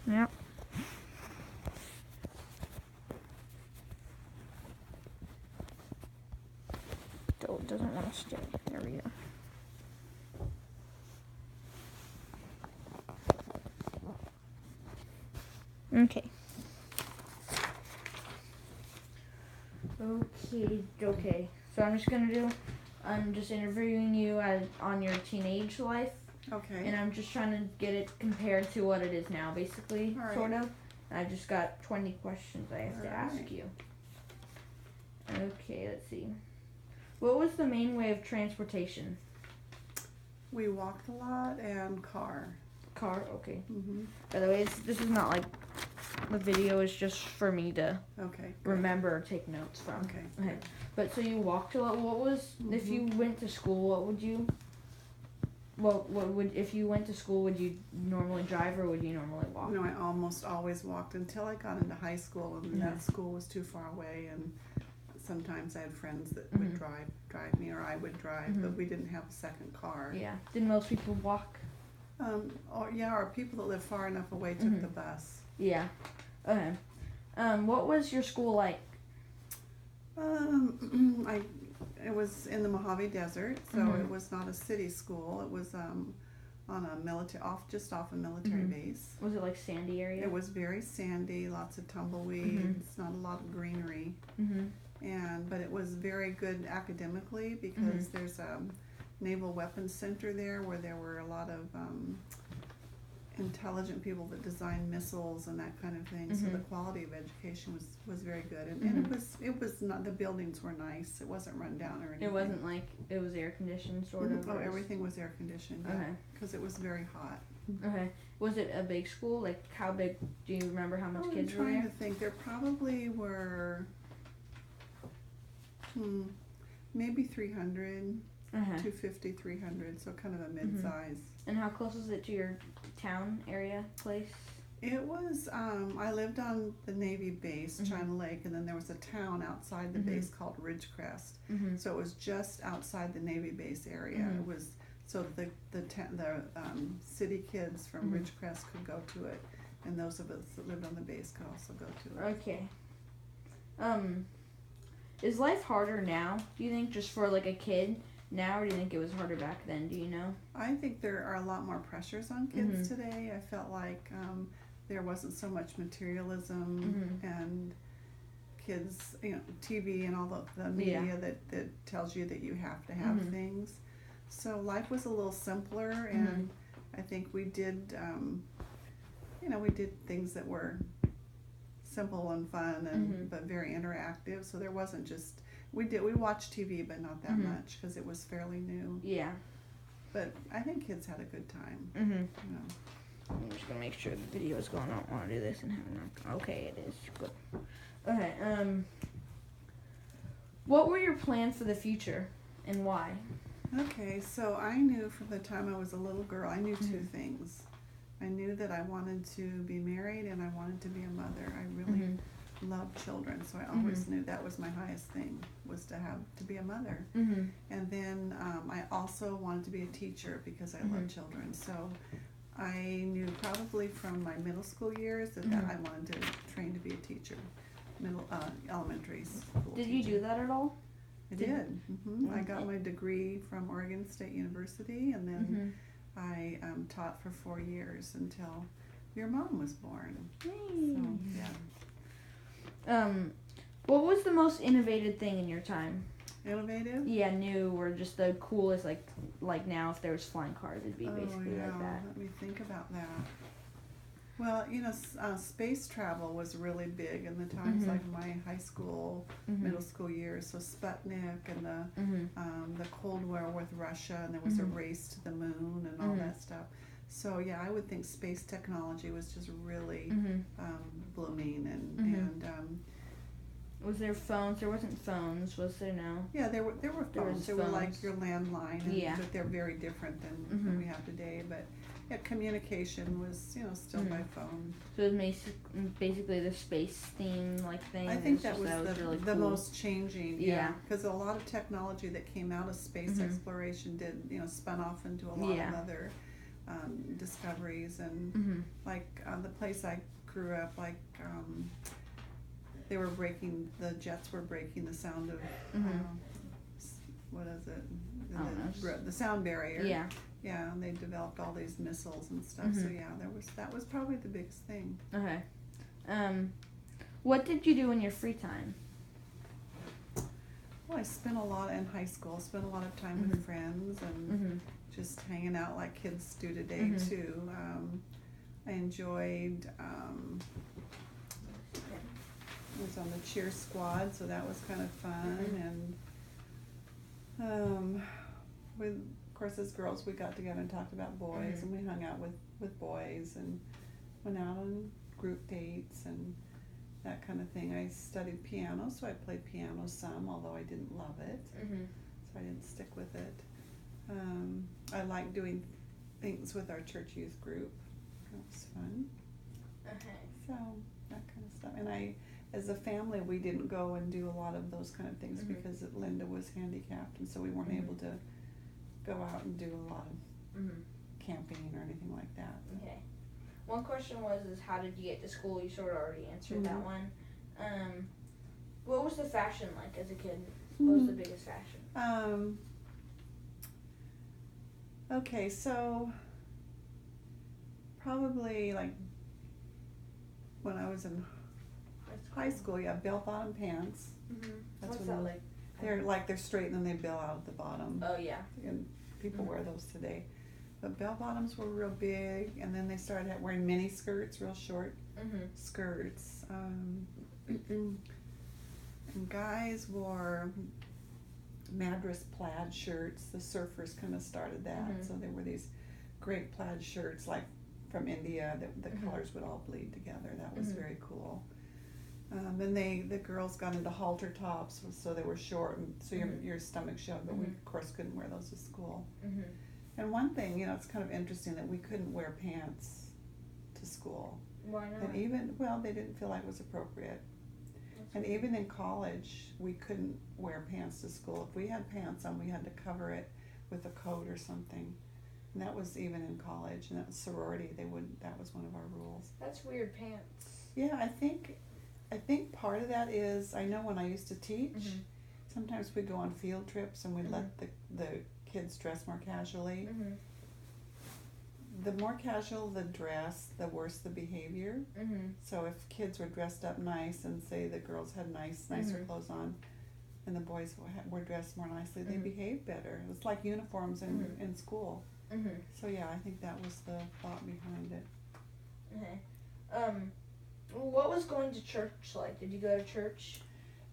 Yep. Still doesn't want to stay. There we go. Okay. Okay. So I'm just interviewing you on your teenage life. Okay. And I'm just trying to get it compared to what it is now, basically, All right. sort of. And I just got 20 questions I have to ask you. Okay, let's see. What was the main way of transportation? We walked a lot and car. Car, okay. Mhm. By the way, this is not like the video is just for me to remember or take notes from. Okay. But so you walked a lot. What was if you went to school? What would you? What would if you went to school? Would you normally drive or would you normally walk? No, I almost always walked until I got into high school, and that school was too far away. And sometimes I had friends that would drive me, or I would drive, but we didn't have a second car. Yeah. Did most people walk? Or people that live far enough away took the bus. Yeah. Okay. What was your school like? It was in the Mojave Desert, so it was not a city school. It was on a just off a military base. Was it like sandy area? It was very sandy, lots of tumbleweeds, not a lot of greenery, but it was very good academically because there's a Naval Weapons Center there where there were a lot of intelligent people that designed missiles and that kind of thing. So the quality of education was very good, and it was not, the buildings were nice. It wasn't run down or anything. It wasn't like it was air conditioned sort of. Oh, everything was air conditioned. Yeah, because it was very hot. Okay. Was it a big school? Like how big? Do you remember how much kids were there? I'm trying to think. There probably were maybe 300. 250, 300, so kind of a mid-size. And how close is it to your town area place? It was, I lived on the Navy base, China Lake, and then there was a town outside the base called Ridgecrest. So it was just outside the Navy base area. It was, so the city kids from Ridgecrest could go to it, and those of us that lived on the base could also go to it. Okay. Is life harder now, do you think, just for like a kid? Now, or do you think it was harder back then? Do you know? I think there are a lot more pressures on kids today. I felt like there wasn't so much materialism and kids, TV and all the media that tells you that you have to have things. So life was a little simpler, and I think we did, we did things that were simple and fun and but very interactive. So there wasn't just. We watched TV, but not that much because it was fairly new. Yeah. But I think kids had a good time. I'm just gonna make sure the video is going. I don't want to do this and have it. Okay, it is good. Okay. What were your plans for the future, and why? Okay, so I knew from the time I was a little girl, I knew two things. I knew that I wanted to be married and I wanted to be a mother. I really love children, so I always knew that was my highest thing, was to be a mother. And then I also wanted to be a teacher because I love children. So I knew probably from my middle school years that I wanted to train to be a teacher, elementary school. Did you do that at all? I did. I got my degree from Oregon State University, and then I taught for 4 years until your mom was born. Yay. So, yeah. What was the most innovative thing in your time? Innovative? Yeah, new or just the coolest, like now if there was flying cars, it'd be basically like that. Let me think about that. Well, space travel was really big in the times like my high school, middle school years. So Sputnik and the Cold War with Russia, and there was a race to the moon and all that stuff. So yeah, I would think space technology was just really blooming and was there phones? There wasn't phones, was there now? Yeah, there were phones. They were like your landline, but they're very different than what we have today. But yeah, communication was still by phone. So it was basically the space theme thing. I think that was really the cool. most changing. Yeah, because a lot of technology that came out of space exploration did spun off into a lot of other discoveries and Mhm. like the place I grew up, like the jets were breaking the sound of what is it? I don't know. The sound barrier. Yeah. Yeah, and they developed all these missiles and stuff. So yeah, that was probably the biggest thing. Okay. What did you do in your free time? Well, I spent a lot in high school. Spent a lot of time with friends and just hanging out like kids do today too. I enjoyed. Was on the cheer squad, so that was kind of fun. And with, of course, as girls, we got together and talked about boys, and we hung out with boys and went out on group dates and that kind of thing. I studied piano, so I played piano some, although I didn't love it, so I didn't stick with it. I like doing things with our church youth group. That was fun. Okay. So that kind of stuff. And as a family, we didn't go and do a lot of those kind of things because Linda was handicapped, and so we weren't able to go out and do a lot of camping or anything like that. Okay. One question is how did you get to school? You sort of already answered that one. What was the fashion like as a kid? What was the biggest fashion? Okay, so probably like when I was in high school, bell-bottom pants. What's that like? They're straight and then they bill out at the bottom. Oh yeah. And people wear those today. But bell-bottoms were real big, and then they started wearing mini skirts, real short skirts. And guys wore Madras plaid shirts. The surfers kind of started that. So they wore these great plaid shirts, like from India, that the colors would all bleed together. That was very cool. Then the girls got into halter tops, so they were short, and so your stomach showed. But we of course couldn't wear those to school. And one thing, it's kind of interesting that we couldn't wear pants to school. Why not? And they didn't feel like it was appropriate. And even in college, we couldn't wear pants to school. If we had pants on, we had to cover it with a coat or something. And that was even in college, and that was sorority. That was one of our rules. That's weird pants. Yeah, I think part of that is, I know when I used to teach, sometimes we'd go on field trips and we'd let the kids dress more casually. The more casual the dress, the worse the behavior. So if kids were dressed up nice, and say the girls had nicer clothes on, and the boys were dressed more nicely, they behaved better. It's like uniforms in school. So yeah, I think that was the thought behind it. Okay. What was going to church like? Did you go to church?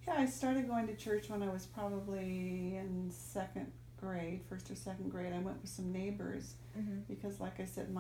Yeah, I started going to church when I was probably in first or second grade. I went with some neighbors because, like I said, my